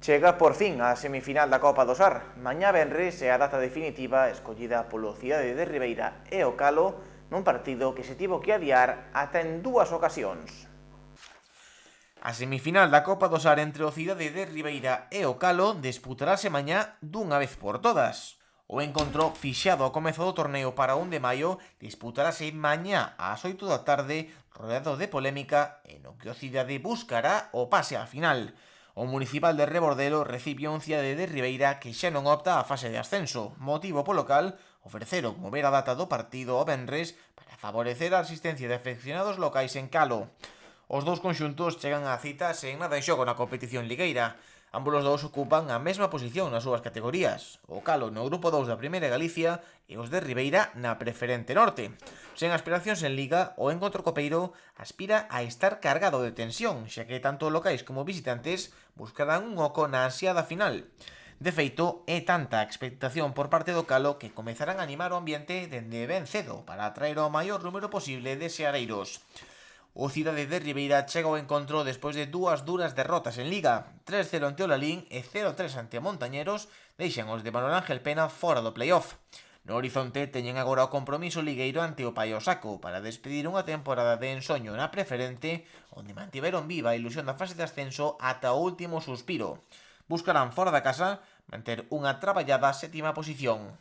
Chega por fin a semifinal da Copa do Sar. Mañá venres é a data definitiva escollida polo Cidade de Ribeira e o Calo nun partido que se tivo que adiar ata en 2 ocasións. A semifinal da Copa do Sar entre o Cidade de Ribeira e o Calo disputarase mañá dunha vez por todas. O encontro fixado ao comezo do torneo para 1 de maio disputarase mañá ás 8 da tarde, rodeado de polémica e no que o Cidade buscará o pase á final. O Municipal de Rebordelo recibe un Cidade de Ribeira que xa non opta á fase de ascenso, motivo polo cal ofreceron mover a data do partido ao venres para favorecer a asistencia de afeccionados locais en Calo. Os dous conxuntos chegan á cita sen nada en xogo na competición ligueira. Ambos os dous ocupan a mesma posición nas súas categorías, o Calo no grupo 2 da Primeira Galicia e os de Ribeira na Preferente Norte. Sen aspiracións en Liga, o encontro copeiro aspira a estar cargado de tensión, xa que tanto locais como visitantes buscarán un oco na ansiada final. De feito, é tanta a expectación por parte do Calo que comezarán a animar o ambiente dende ben cedo para atraer o maior número posible de seareiros. O Cidade de Ribeira chega ao encontro despois de 2 duras derrotas en Liga, 3-0 ante o Lalín e 0-3 ante Montañeros, deixan os de Manuel Ángel Pena fora do playoff. No horizonte teñen agora o compromiso ligueiro ante o Paio Saco para despedir unha temporada de ensoño na Preferente, onde mantiveron viva a ilusión da fase de ascenso ata o último suspiro. Buscarán fora da casa manter unha traballada 7ª posición.